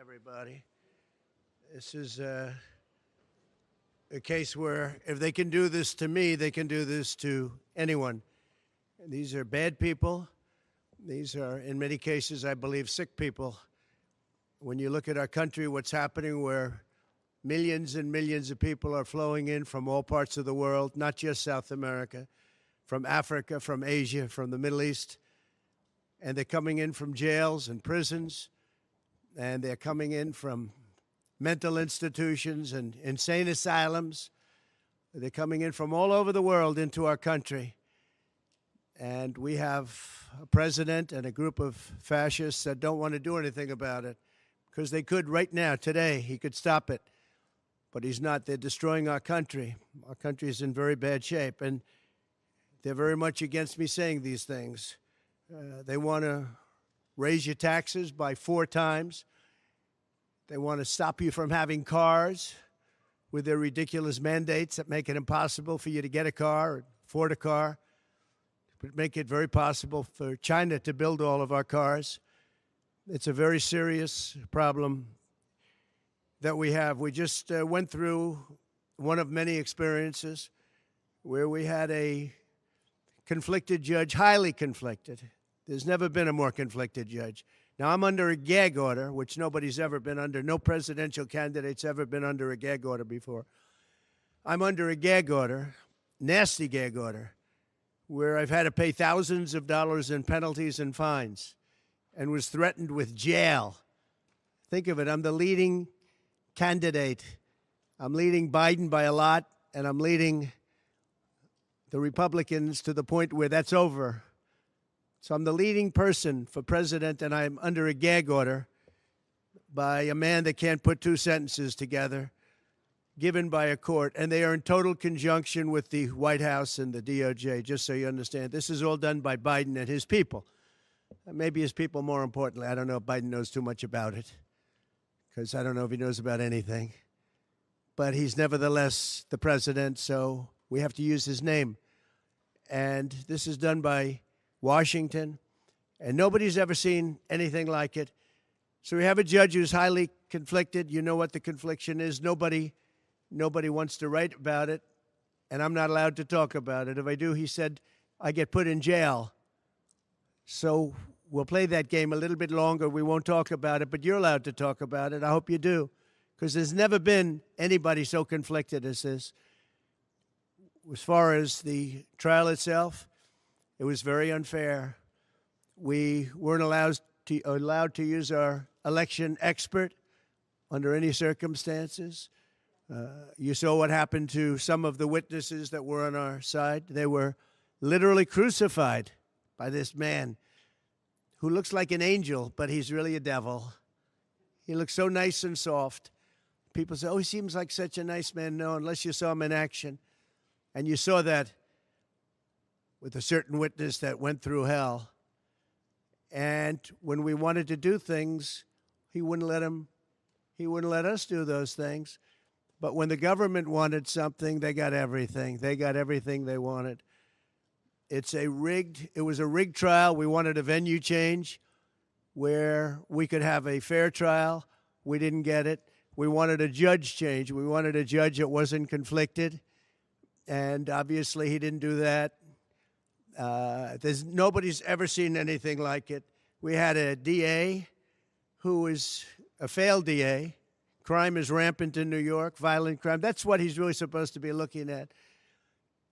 everybody. This is a case where if they can do this to me, they can do this to anyone. These are bad people. These are, in many cases, I believe, sick people. When you look at our country, what's happening where millions and millions of people are flowing in from all parts of the world, not just South America, from Africa, from Asia, from the Middle East, and they're coming in from jails and prisons, and they're coming in from mental institutions and insane asylums. They're coming in from all over the world into our country. And we have a president and a group of fascists that don't want to do anything about it because they could right now, today, he could stop it. But he's not. They're destroying our country. Our country is in very bad shape. And they're very much against me saying these things. They want to raise your taxes by 4 times. They want to stop you from having cars with their ridiculous mandates that make it impossible for you to get a car or afford a car. But make it very possible for China to build all of our cars. It's a very serious problem that we have. We just went through one of many experiences where we had a conflicted judge, highly conflicted. There's never been a more conflicted judge. Now, I'm under a gag order, which nobody's ever been under. No presidential candidate's ever been under a gag order before. I'm under a gag order, nasty gag order, where I've had to pay thousands of dollars in penalties and fines and was threatened with jail. Think of it. I'm the leading candidate. I'm leading Biden by a lot, and I'm leading the Republicans to the point where that's over. So I'm the leading person for president, and I'm under a gag order by a man that can't put 2 sentences together, given by a court, and they are in total conjunction with the White House and the DOJ, just so you understand. This is all done by Biden and his people. Maybe his people more importantly. I don't know if Biden knows too much about it, because I don't know if he knows about anything. But he's nevertheless the president, so we have to use his name. And this is done by Washington, and nobody's ever seen anything like it. So we have a judge who's highly conflicted. You know what the confliction is. Nobody wants to write about it, and I'm not allowed to talk about it. If I do, he said, I get put in jail. So we'll play that game a little bit longer. We won't talk about it, but you're allowed to talk about it. I hope you do, because there's never been anybody so conflicted as this. As far as the trial itself, it was very unfair. We weren't allowed to use our election expert under any circumstances. You saw what happened to some of the witnesses that were on our side. They were literally crucified by this man who looks like an angel, but he's really a devil. He looks so nice and soft. People say, oh, he seems like such a nice man. No, unless you saw him in action. And you saw that with a certain witness that went through hell. And when we wanted to do things, he wouldn't let us do those things. But when the government wanted something, they got everything. They got everything they wanted. It was a rigged trial. We wanted a venue change where we could have a fair trial. We didn't get it. We wanted a judge change. We wanted a judge that wasn't conflicted. And obviously he didn't do that. Nobody's ever seen anything like it. We had a DA who was a failed DA. Crime is rampant in New York, violent crime. That's what he's really supposed to be looking at.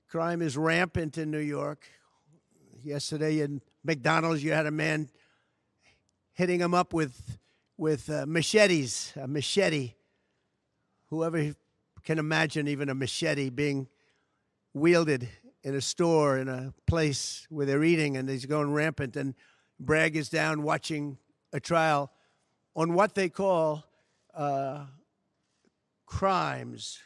Crime is rampant in New York. Yesterday in McDonald's, you had a man hitting him up with machetes, a machete. Whoever can imagine even a machete being wielded in a store, in a place where they're eating, and he's going rampant. And Bragg is down watching a trial on what they call crimes.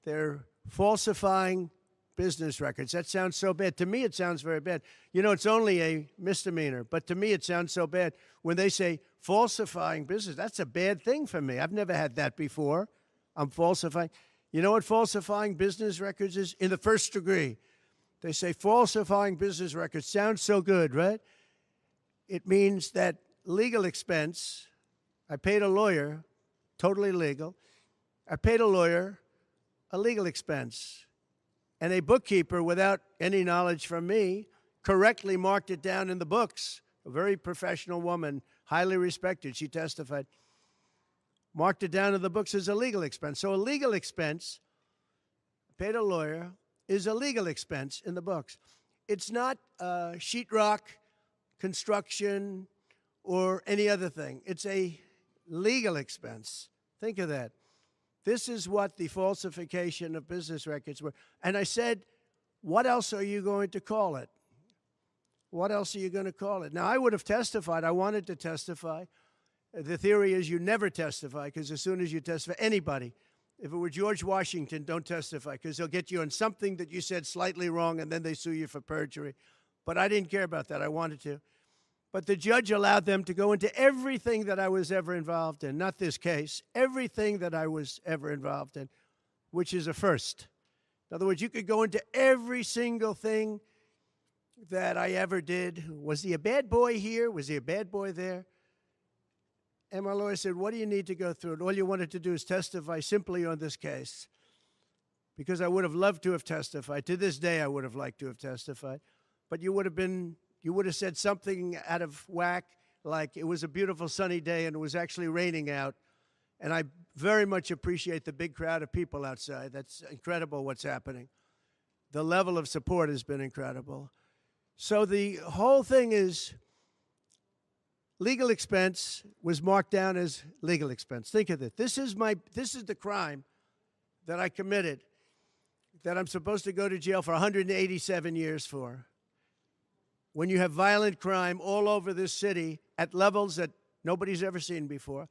They're falsifying business records. That sounds so bad. To me, it sounds very bad. You know, it's only a misdemeanor, but to me, it sounds so bad. When they say falsifying business, that's a bad thing for me. I've never had that before. I'm falsifying. You know what falsifying business records is? In the first degree. They say falsifying business records. Sounds so good, right? It means that legal expense I paid a lawyer, totally legal. I paid a lawyer a legal expense. And a bookkeeper, without any knowledge from me, correctly marked it down in the books. A very professional woman, highly respected, she testified, marked it down in the books as a legal expense. So a legal expense, paid a lawyer, is a legal expense in the books. It's not sheetrock, construction, or any other thing. It's a legal expense. Think of that. This is what the falsification of business records were. And I said, what else are you going to call it? What else are you going to call it? Now, I would have testified. I wanted to testify. The theory is you never testify, because as soon as you testify, anybody, if it were George Washington, don't testify, because they'll get you on something that you said slightly wrong, and then they sue you for perjury. But I didn't care about that. I wanted to. But the judge allowed them to go into everything that I was ever involved in, not this case, everything that I was ever involved in, which is a first. In other words, you could go into every single thing that I ever did. Was he a bad boy here? Was he a bad boy there? And my lawyer said, what do you need to go through? And all you wanted to do is testify simply on this case, because I would have loved to have testified. To this day, I would have liked to have testified. But you would have said something out of whack, like it was a beautiful sunny day and it was actually raining out. And I very much appreciate the big crowd of people outside. That's incredible what's happening. The level of support has been incredible. So the whole thing is legal expense was marked down as legal expense. Think of it. This is the crime that I committed, that I'm supposed to go to jail for 187 years for. When you have violent crime all over this city at levels that nobody's ever seen before,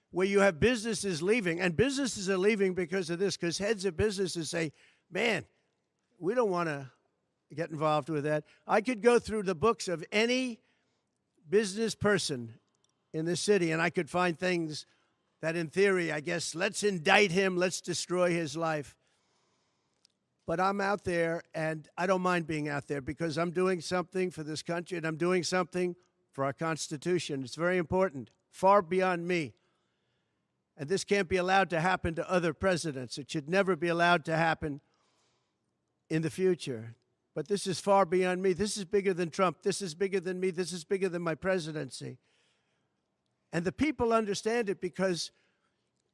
where you have businesses leaving, and businesses are leaving because of this, because heads of businesses say, man, we don't want to get involved with that. I could go through the books of any business person in this city, and I could find things that, in theory, I guess, let's indict him, let's destroy his life. But I'm out there, and I don't mind being out there, because I'm doing something for this country, and I'm doing something for our Constitution. It's very important, far beyond me. And this can't be allowed to happen to other presidents. It should never be allowed to happen in the future. But this is far beyond me. This is bigger than Trump. This is bigger than me. This is bigger than my presidency. And the people understand it, because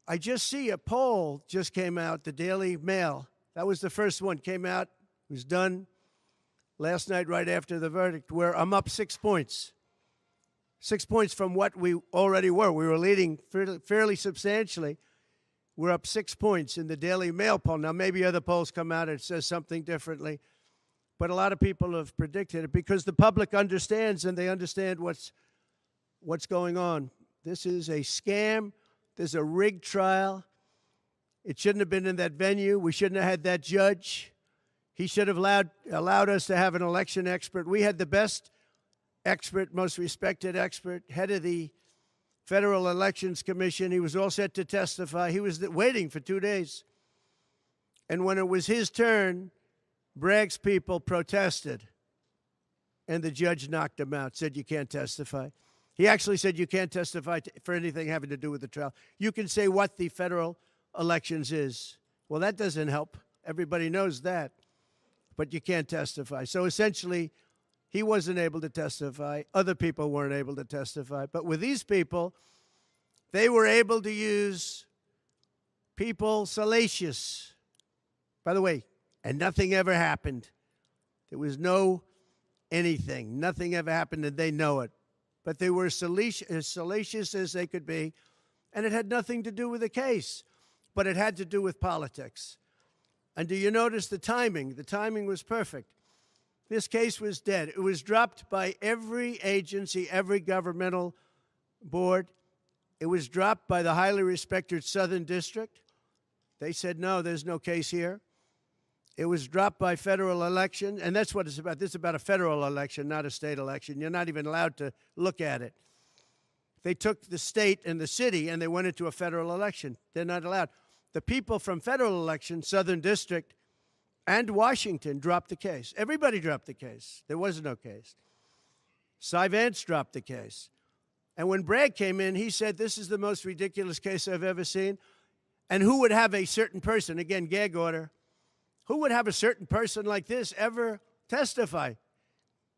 I just see a poll just came out, the Daily Mail. That was the first one, came out, was done last night right after the verdict, where I'm up 6 points. 6 points from what we already were. We were leading fairly substantially. We're up 6 points in the Daily Mail poll. Now, maybe other polls come out and it says something differently, but a lot of people have predicted it, because the public understands, and they understand what's going on. This is a scam. There's a rigged trial. It shouldn't have been in that venue. We shouldn't have had that judge. He should have allowed us to have an election expert. We had the best expert, most respected expert, head of the Federal Elections Commission. He was all set to testify. He was waiting for 2 days. And when it was his turn, Bragg's people protested, and the judge knocked him out, said you can't testify. He actually said you can't testify for anything having to do with the trial. You can say what the federal elections is. Well, that doesn't help. Everybody knows that. But you can't testify. So essentially, he wasn't able to testify. Other people weren't able to testify. But with these people, they were able to use people salacious. By the way, and nothing ever happened. There was no anything. Nothing ever happened, and they know it. But they were as salacious as they could be, and it had nothing to do with the case, but it had to do with politics. And do you notice the timing? The timing was perfect. This case was dead. It was dropped by every agency, every governmental board. It was dropped by the highly respected Southern District. They said, no, there's no case here. It was dropped by federal election, and that's what it's about. This is about a federal election, not a state election. You're not even allowed to look at it. They took the state and the city, and they went into a federal election. They're not allowed. The people from federal election, Southern District, and Washington dropped the case. Everybody dropped the case. There was no case. Cy Vance dropped the case. And when Bragg came in, he said, this is the most ridiculous case I've ever seen. And who would have a certain person, again, gag order, who would have a certain person like this ever testify?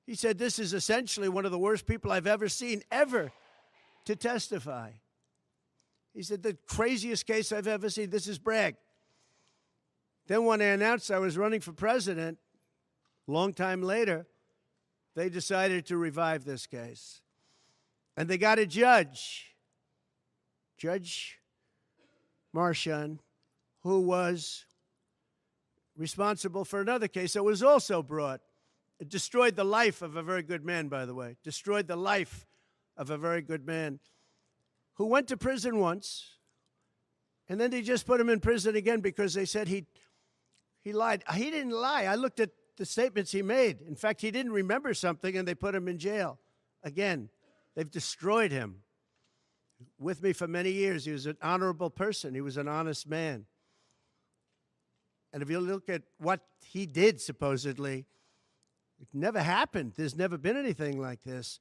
He said, this is essentially one of the worst people I've ever seen ever to testify. He said, the craziest case I've ever seen, this is Bragg. Then when I announced I was running for president, a long time later, they decided to revive this case. And they got a judge, Judge Marchand, who was responsible for another case that was also brought. It destroyed the life of a very good man, by the way. Destroyed the life of a very good man who went to prison once, and then they just put him in prison again because they said he lied. He didn't lie. I looked at the statements he made. In fact, he didn't remember something, and they put him in jail. Again, they've destroyed him. With me for many years, he was an honorable person. He was an honest man. And if you look at what he did, supposedly, it never happened. There's never been anything like this.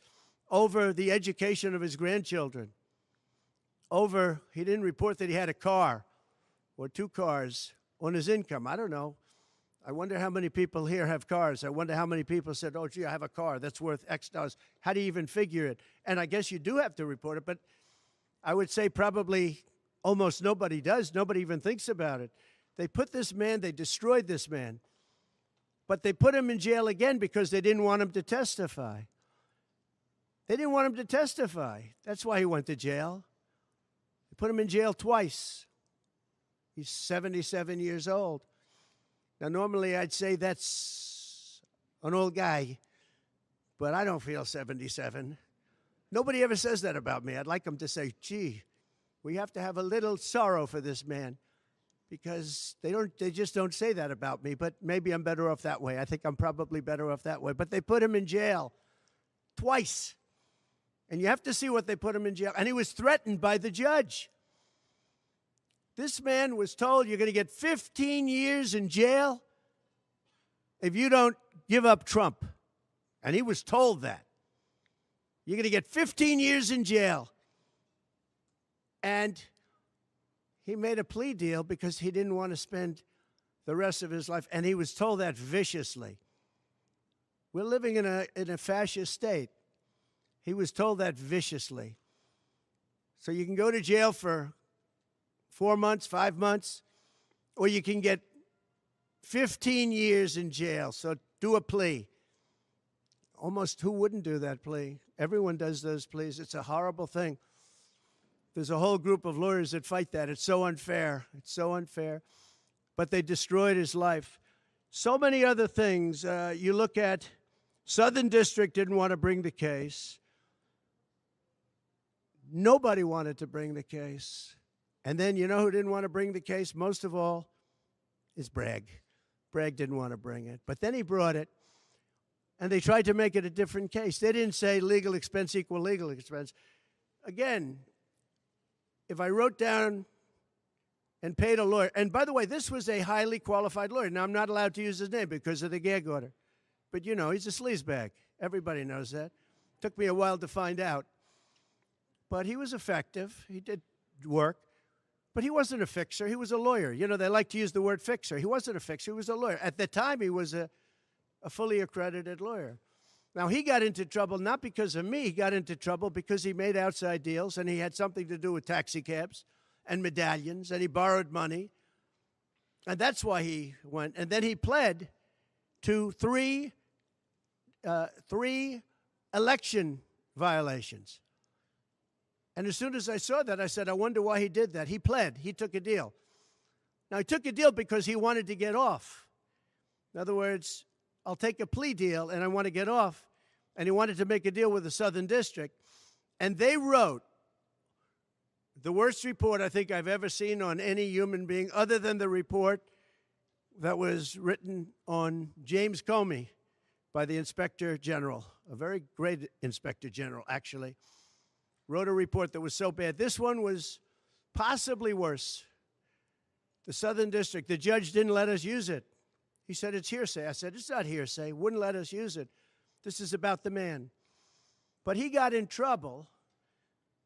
Over the education of his grandchildren. He didn't report that he had a car or 2 cars on his income. I don't know. I wonder how many people here have cars. I wonder how many people said, oh, gee, I have a car that's worth X dollars. How do you even figure it? And I guess you do have to report it, but I would say probably almost nobody does. Nobody even thinks about it. They put this man, they destroyed this man, but they put him in jail again because they didn't want him to testify. They didn't want him to testify. That's why he went to jail. They put him in jail twice. He's 77 years old. Now, normally I'd say that's an old guy, but I don't feel 77. Nobody ever says that about me. I'd like them to say, gee, we have to have a little sorrow for this man, because they just don't say that about me, but maybe I'm better off that way. I think I'm probably better off that way. But they put him in jail twice. And you have to see what they put him in jail. And he was threatened by the judge. This man was told, you're going to get 15 years in jail if you don't give up Trump. And he was told that. You're going to get 15 years in jail. And he made a plea deal because he didn't want to spend the rest of his life. And he was told that viciously. We're living in a fascist state. He was told that viciously. So you can go to jail for 4 months, 5 months, or you can get 15 years in jail. So do a plea. Almost who wouldn't do that plea? Everyone does those pleas. It's a horrible thing. There's a whole group of lawyers that fight that. It's so unfair. It's so unfair. But they destroyed his life. So many other things. You look at Southern District didn't want to bring the case. Nobody wanted to bring the case. And then you know who didn't want to bring the case most of all? Is Bragg. Bragg didn't want to bring it. But then he brought it, and they tried to make it a different case. They didn't say legal expense equal legal expense. Again, if I wrote down and paid a lawyer, and by the way, this was a highly qualified lawyer. Now, I'm not allowed to use his name because of the gag order. But you know, he's a sleazebag. Everybody knows that. Took me a while to find out. But he was effective. He did work. But he wasn't a fixer. He was a lawyer. You know, they like to use the word fixer. He wasn't a fixer. He was a lawyer. At the time, he was a fully accredited lawyer. Now, he got into trouble not because of me. He got into trouble because he made outside deals, and he had something to do with taxi cabs and medallions, and he borrowed money. And that's why he went. And then he pled to three election violations. And as soon as I saw that, I said, I wonder why he did that. He pled. He took a deal. Now, he took a deal because he wanted to get off. In other words, I'll take a plea deal, and I want to get off. And he wanted to make a deal with the Southern District. And they wrote the worst report I think I've ever seen on any human being, other than the report that was written on James Comey by the Inspector General, a very great Inspector General, actually. Wrote a report that was so bad. This one was possibly worse. The Southern District, the judge didn't let us use it. He said, it's hearsay. I said, it's not hearsay. Wouldn't let us use it. This is about the man. But he got in trouble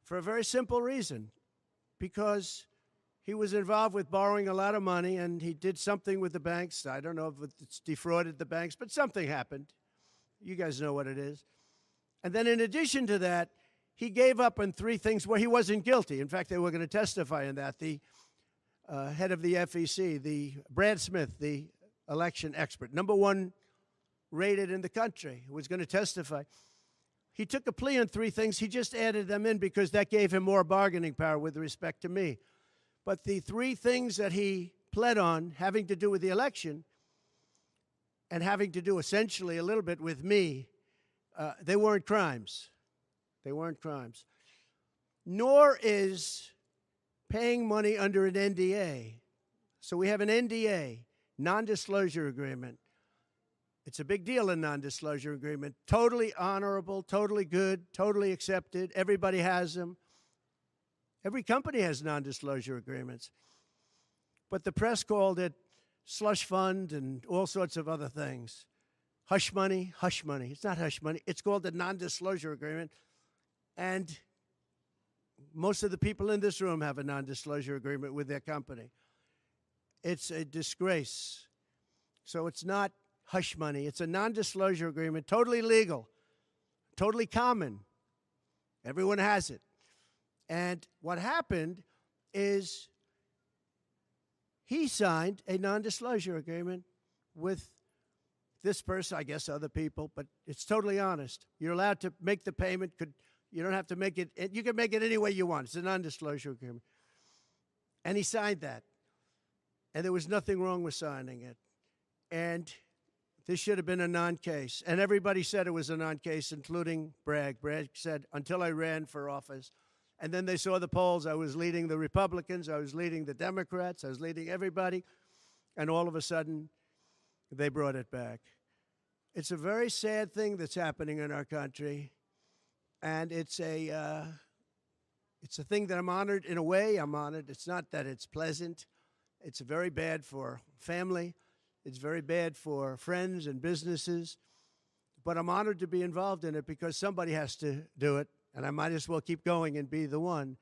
for a very simple reason, because he was involved with borrowing a lot of money, and he did something with the banks. I don't know if it's defrauded the banks, but something happened. You guys know what it is. And then in addition to that, he gave up on three things where he wasn't guilty. In fact, they were going to testify in that. The head of the FEC, the Brad Smith, the election expert, #1 rated in the country, who was going to testify. He took a plea on three things. He just added them in because that gave him more bargaining power with respect to me. But the three things that he pled on, having to do with the election and having to do essentially a little bit with me, they weren't crimes. They weren't crimes. Nor is paying money under an NDA. So we have an NDA, non-disclosure agreement. It's a big deal, a non-disclosure agreement. Totally honorable, totally good, totally accepted. Everybody has them. Every company has non-disclosure agreements. But the press called it slush fund and all sorts of other things. Hush money, hush money. It's not hush money. It's called a non-disclosure agreement. And most of the people in this room have a non-disclosure agreement with their company. It's a disgrace. So it's not hush money. It's a non-disclosure agreement, totally legal, totally common. Everyone has it. And what happened is he signed a non-disclosure agreement with this person, I guess other people, but it's totally honest. You're allowed to make the payment. You don't have to make it. You can make it any way you want. It's a non-disclosure agreement. And he signed that. And there was nothing wrong with signing it. And this should have been a non-case. And everybody said it was a non-case, including Bragg. Bragg said, until I ran for office. And then they saw the polls. I was leading the Republicans. I was leading the Democrats. I was leading everybody. And all of a sudden, they brought it back. It's a very sad thing that's happening in our country. And it's a thing that I'm honored. In a way, I'm honored. It's not that it's pleasant. It's very bad for family. It's very bad for friends and businesses. But I'm honored to be involved in it because somebody has to do it. And I might as well keep going and be the one.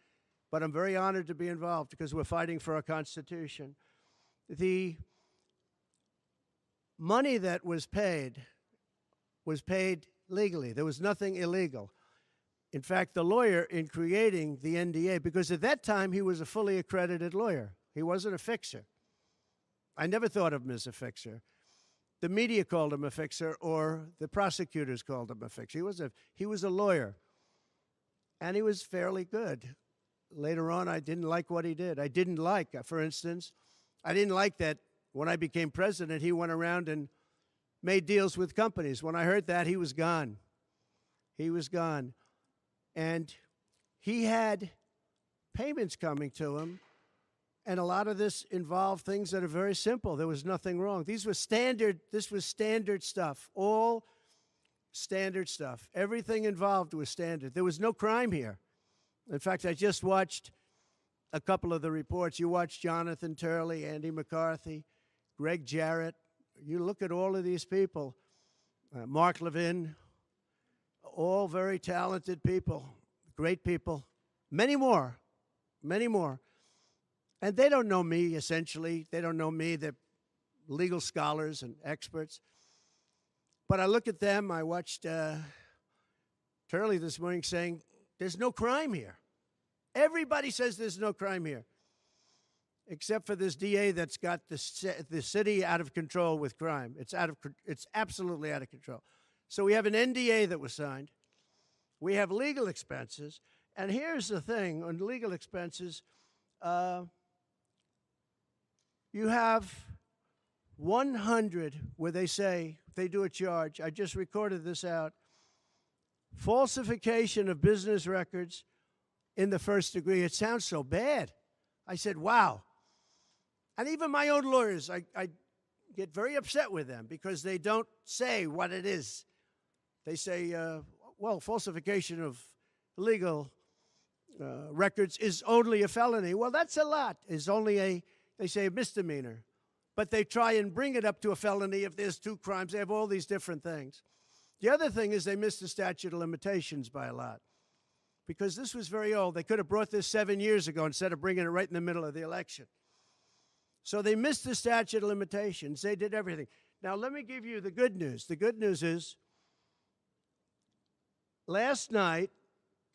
But I'm very honored to be involved because we're fighting for our Constitution. The money that was paid legally. There was nothing illegal. In fact, the lawyer in creating the NDA, because at that time he was a fully accredited lawyer. He wasn't a fixer. I never thought of him as a fixer. The media called him a fixer, or the prosecutors called him a fixer. He was a lawyer, and he was fairly good. Later on, I didn't like what he did. I didn't like, for instance, I didn't like that when I became president, he went around and made deals with companies. When I heard that, he was gone. He was gone. And he had payments coming to him, and a lot of this involved things that are very simple. There was nothing wrong. This was standard stuff, all standard stuff. Everything involved was standard. There was no crime here. In fact, I just watched a couple of the reports. You watched Jonathan Turley, Andy McCarthy, Greg Jarrett. You look at all of these people, Mark Levin, all very talented people, great people, many more. And they don't know me, essentially. They don't know me. They're legal scholars and experts. But I look at them. I watched Turley this morning saying, there's no crime here. Everybody says there's no crime here, except for this DA that's got the city out of control with crime. It's absolutely out of control. So we have an NDA that was signed. We have legal expenses. And here's the thing on legal expenses. You have 100 where they say, they do a charge. I just recorded this out. Falsification of business records in the first degree. It sounds so bad. I said, wow. And even my own lawyers, I get very upset with them because they don't say what it is. They say, well, falsification of legal records is only a felony. Well, that's a lot. It's only they say a misdemeanor. But they try and bring it up to a felony if there's two crimes. They have all these different things. The other thing is they miss the statute of limitations by a lot. because this was very old. They could have brought this 7 years ago instead of bringing it right in the middle of the election. So they missed the statute of limitations. They did everything. Now, let me give you the good news. The good news is, last night,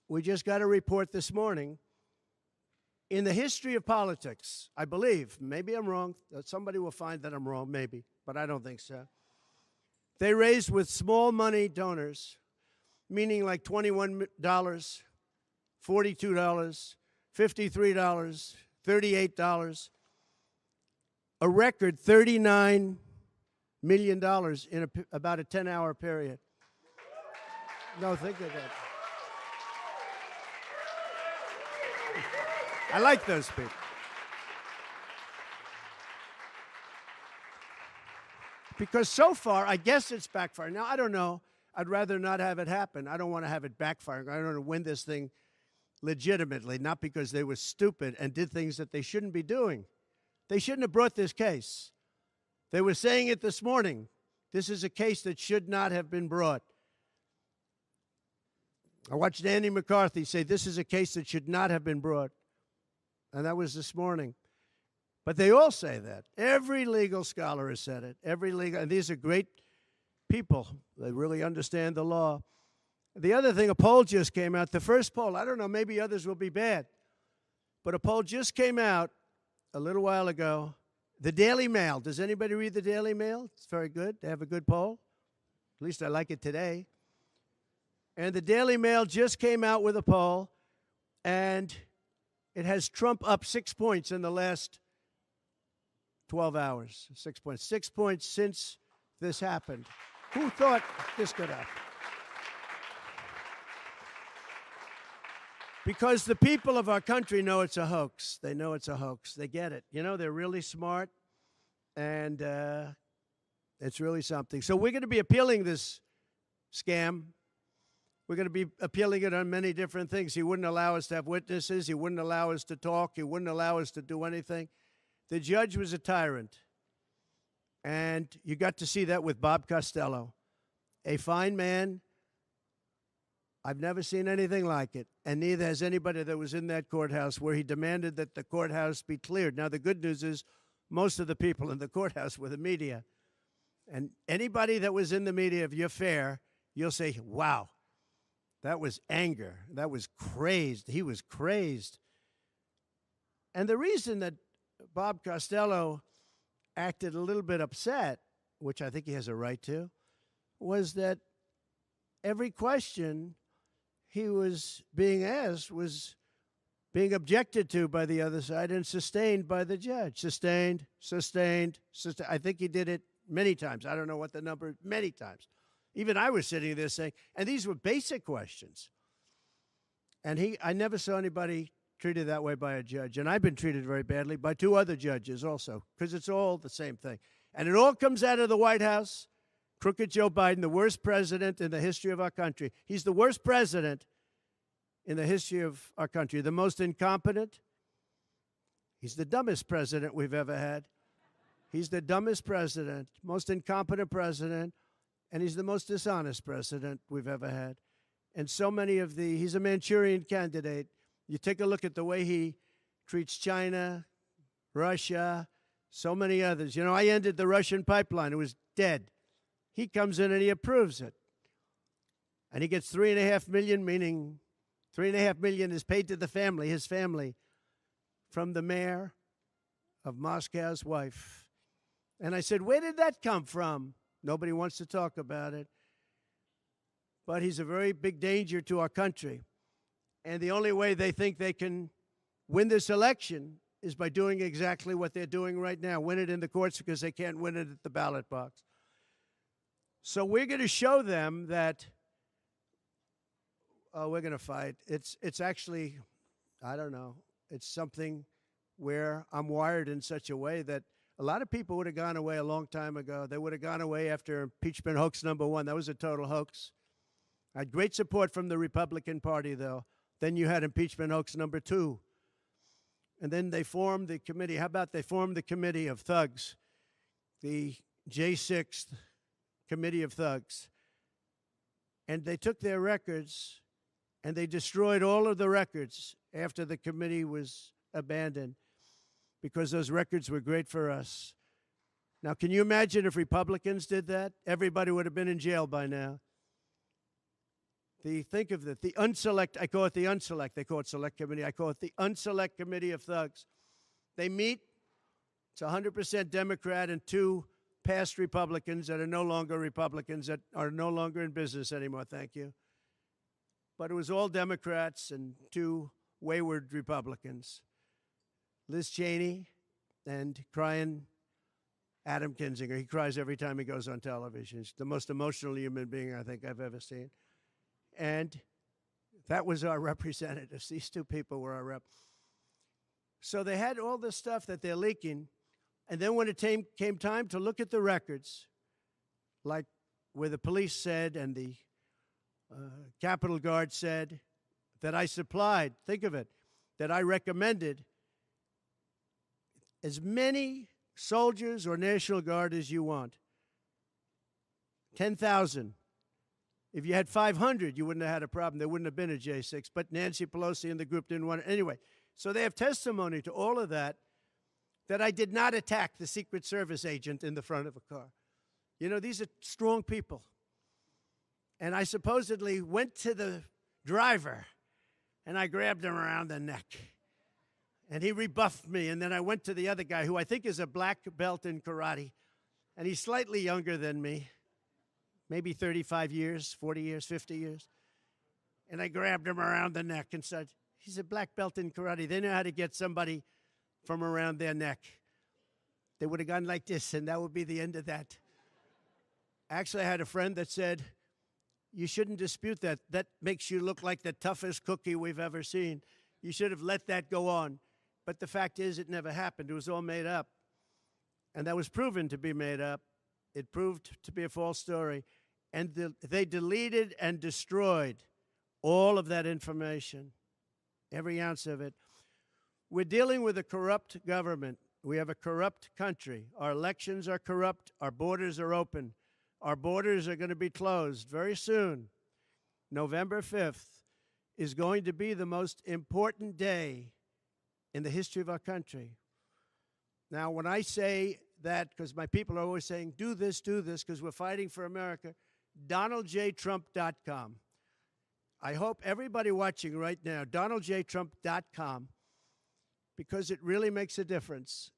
we just got a report this morning, in the history of politics, I believe, maybe I'm wrong, somebody will find that I'm wrong, maybe, but I don't think so. They raised with small money donors, meaning like $21, $42, $53, $38, a record $39 million in about a 10-hour period. No, think of that. I like those people. Because so far, I guess it's backfired. Now, I don't know. I'd rather not have it happen. I don't want to have it backfire. I want to win this thing legitimately, not because they were stupid and did things that they shouldn't be doing. They shouldn't have brought this case. They were saying it this morning. This is a case that should not have been brought. I watched Andy McCarthy say this is a case that should not have been brought. And that was this morning. But they all say that. Every legal scholar has said it. And these are great people. They really understand the law. The other thing, a poll just came out. The first poll, I don't know, maybe others will be bad. But a poll just came out a little while ago. The Daily Mail. Does anybody read the Daily Mail? It's very good. They have a good poll. At least I like it today. And the Daily Mail just came out with a poll, and it has Trump up 6 points in the last 12 hours. 6 points. 6 points since this happened. Who thought this could happen? Because the people of our country know it's a hoax. They know it's a hoax. They get it. You know, they're really smart, and it's really something. So we're going to be appealing this scam. We're going to be appealing it on many different things. He wouldn't allow us to have witnesses. He wouldn't allow us to talk. He wouldn't allow us to do anything. The judge was a tyrant. And you got to see that with Bob Costello, a fine man. I've never seen anything like it, and neither has anybody that was in that courthouse where he demanded that the courthouse be cleared. Now, the good news is most of the people in the courthouse were the media. And anybody that was in the media, if you're fair, you'll say, wow, that was anger. That was crazed. He was crazed. And the reason that Bob Costello acted a little bit upset, which I think he has a right to, was that every question he was being asked was being objected to by the other side and sustained by the judge. Sustained. I think he did it many times. I don't know what the number, many times. Even I was sitting there saying, and these were basic questions. And I never saw anybody treated that way by a judge. And I've been treated very badly by two other judges also, because it's all the same thing. And it all comes out of the White House. Crooked Joe Biden, the worst president in the history of our country. He's the worst president in the history of our country. The most incompetent. He's the dumbest president we've ever had. He's the dumbest president, most incompetent president, and he's the most dishonest president we've ever had. And so many of he's a Manchurian candidate. You take a look at the way he treats China, Russia, so many others. You know, I ended the Russian pipeline. It was dead. He comes in and he approves it. And he gets $3.5 million, meaning $3.5 million is paid to the family, his family, from the mayor of Moscow's wife. And I said, where did that come from? Nobody wants to talk about it. But he's a very big danger to our country. And the only way they think they can win this election is by doing exactly what they're doing right now, win it in the courts because they can't win it at the ballot box. So we're going to show them that we're going to fight. It's actually, I don't know, it's something where I'm wired in such a way that a lot of people would have gone away a long time ago. They would have gone away after impeachment hoax number 1. That was a total hoax. I had great support from the Republican Party, though. Then you had impeachment hoax number 2. And then they formed the committee. How about they formed the committee of thugs, the J6 committee of thugs. And they took their records And they destroyed all of the records after the committee was abandoned because those records were great for us. Now, can you imagine if Republicans did that? Everybody would have been in jail by now. Think of it, the unselect, I call it the unselect, they call it select committee, I call it the unselect committee of thugs. They meet, it's 100% Democrat and 2 past Republicans that are no longer Republicans, that are no longer in business anymore, thank you. But it was all Democrats and 2 wayward Republicans. Liz Cheney and crying Adam Kinzinger. He cries every time he goes on television. He's the most emotional human being I think I've ever seen. And that was our representatives. These 2 people were our rep. So they had all this stuff that they're leaking. And then when it came time to look at the records, like where the police said and the Capitol Guard said that I supplied, think of it, that I recommended as many soldiers or National Guard as you want. 10,000. If you had 500, you wouldn't have had a problem. There wouldn't have been a J6. But Nancy Pelosi and the group didn't want it. Anyway, so they have testimony to all of that, that I did not attack the Secret Service agent in the front of a car. You know, these are strong people. And I supposedly went to the driver, and I grabbed him around the neck. And he rebuffed me. And then I went to the other guy, who I think is a black belt in karate. And he's slightly younger than me. Maybe 35 years, 40 years, 50 years. And I grabbed him around the neck and said, he's a black belt in karate. They know how to get somebody from around their neck. They would have gone like this, and that would be the end of that. Actually, I had a friend that said, you shouldn't dispute that. That makes you look like the toughest cookie we've ever seen. You should have let that go on. But the fact is, it never happened. It was all made up. And that was proven to be made up. It proved to be a false story. And they deleted and destroyed all of that information, every ounce of it. We're dealing with a corrupt government. We have a corrupt country. Our elections are corrupt. Our borders are open. Our borders are going to be closed very soon. November 5th is going to be the most important day in the history of our country. Now, when I say that, because my people are always saying, do this, because we're fighting for America, DonaldJTrump.com. I hope everybody watching right now, DonaldJTrump.com, because it really makes a difference.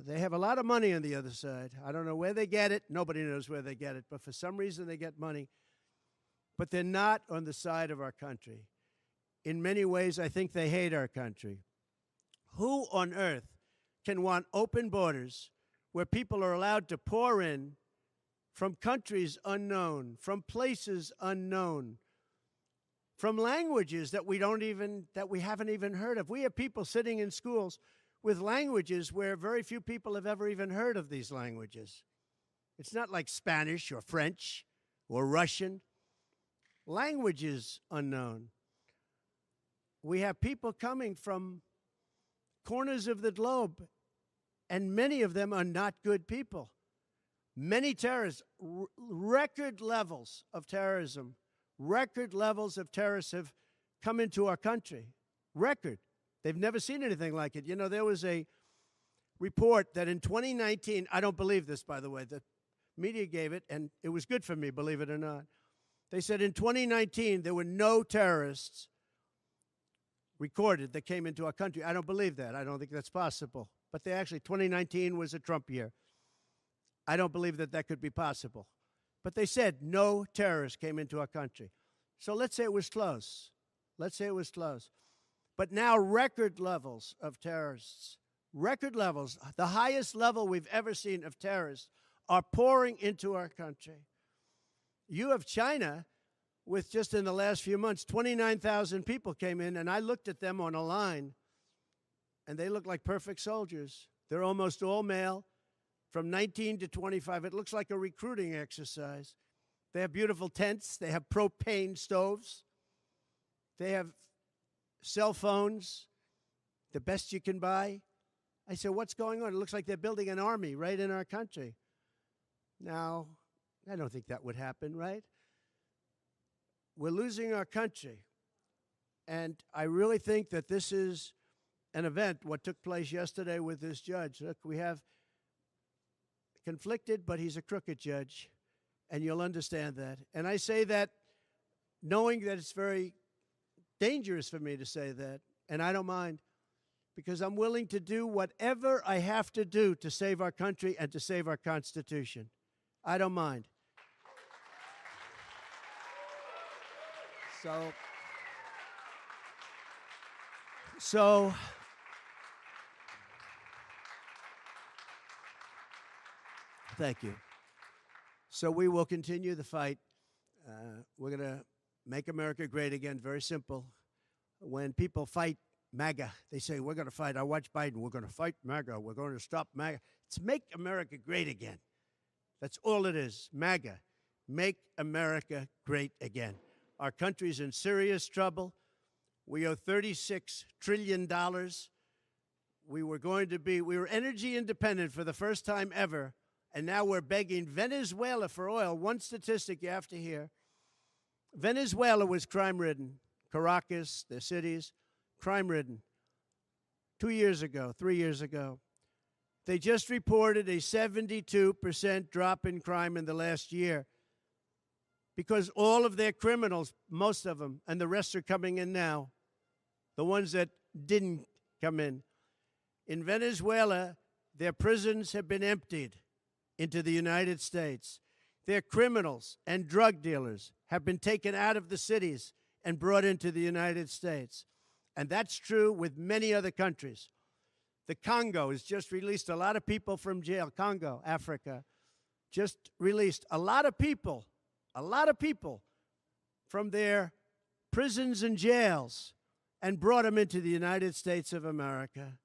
They have a lot of money on the other side. I don't know where they get it. Nobody knows where they get it. But for some reason, they get money. But they're not on the side of our country. In many ways, I think they hate our country. Who on earth can want open borders where people are allowed to pour in from countries unknown, from places unknown, from languages that we haven't even heard of? We have people sitting in schools with languages where very few people have ever even heard of these languages. It's not like Spanish or French or Russian. Languages unknown. We have people coming from corners of the globe, and many of them are not good people. Many terrorists, record levels of terrorism, record levels of terrorists have come into our country. Record. They've never seen anything like it. You know, there was a report that in 2019, I don't believe this, by the way, the media gave it, and it was good for me, believe it or not. They said in 2019, there were no terrorists recorded that came into our country. I don't believe that. I don't think that's possible. But 2019 was a Trump year. I don't believe that that could be possible. But they said no terrorists came into our country. So let's say it was close. Let's say it was close. But now record levels of terrorists, record levels, the highest level we've ever seen of terrorists are pouring into our country. You have China with just in the last few months, 29,000 people came in, and I looked at them on a line, and they look like perfect soldiers. They're almost all male, from 19 to 25. It looks like a recruiting exercise. They have beautiful tents. They have propane stoves. They have cell phones, the best you can buy. I said, what's going on? It looks like they're building an army right in our country. Now, I don't think that would happen, right? We're losing our country. And I really think that this is an event, what took place yesterday with this judge. Look, we have conflicted, but he's a crooked judge, and you'll understand that. And I say that knowing that it's very dangerous for me to say that, and I don't mind, because I'm willing to do whatever I have to do to save our country and to save our Constitution. I don't mind. So thank you. So we will continue the fight. We're going to make America great again. Very simple. When people fight MAGA, they say, we're going to fight. I watch Biden. We're going to fight MAGA. We're going to stop MAGA. It's make America great again. That's all it is. MAGA. Make America great again. Our country's in serious trouble. We owe $36 trillion. We were energy independent for the first time ever, and now we're begging Venezuela for oil. One statistic you have to hear. Venezuela was crime-ridden. Caracas, their cities, crime-ridden. 2 years ago, 3 years ago. They just reported a 72% drop in crime in the last year because all of their criminals, most of them, and the rest are coming in now, the ones that didn't come in. In Venezuela, their prisons have been emptied into the United States. Their criminals and drug dealers have been taken out of the cities and brought into the United States. And that's true with many other countries. The Congo has just released a lot of people from jail. Congo, Africa, just released a lot of people from their prisons and jails and brought them into the United States of America.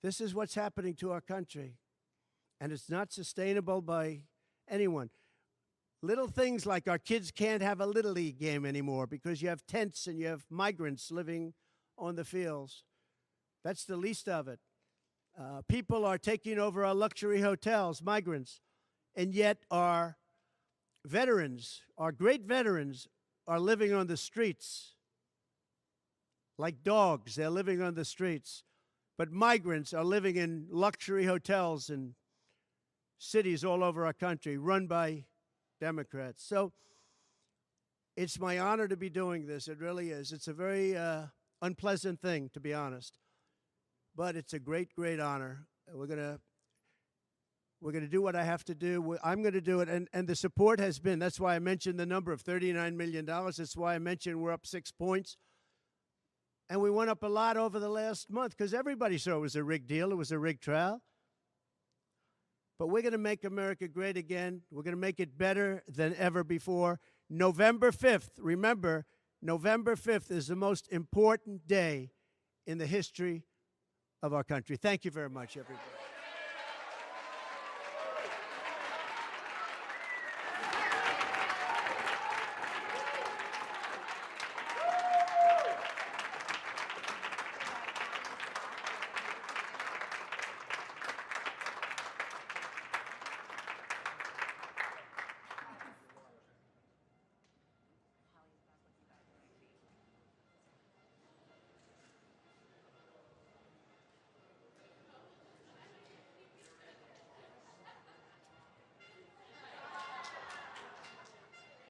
This is what's happening to our country, and it's not sustainable by anyone. Little things like our kids can't have a Little League game anymore because you have tents and you have migrants living on the fields. That's the least of it. People are taking over our luxury hotels, migrants, and yet our veterans, our great veterans, are living on the streets like dogs. They're living on the streets. But migrants are living in luxury hotels in cities all over our country, run by Democrats. So it's my honor to be doing this. It really is. It's a very unpleasant thing, to be honest. But it's a great, great honor. We're gonna do what I have to do. I'm going to do it. And the support has been, that's why I mentioned the number of $39 million. That's why I mentioned we're up 6 points. And we went up a lot over the last month because everybody saw it was a rigged deal. It was a rigged trial. But we're going to make America great again. We're going to make it better than ever before. November 5th, remember, November 5th is the most important day in the history of our country. Thank you very much, everybody.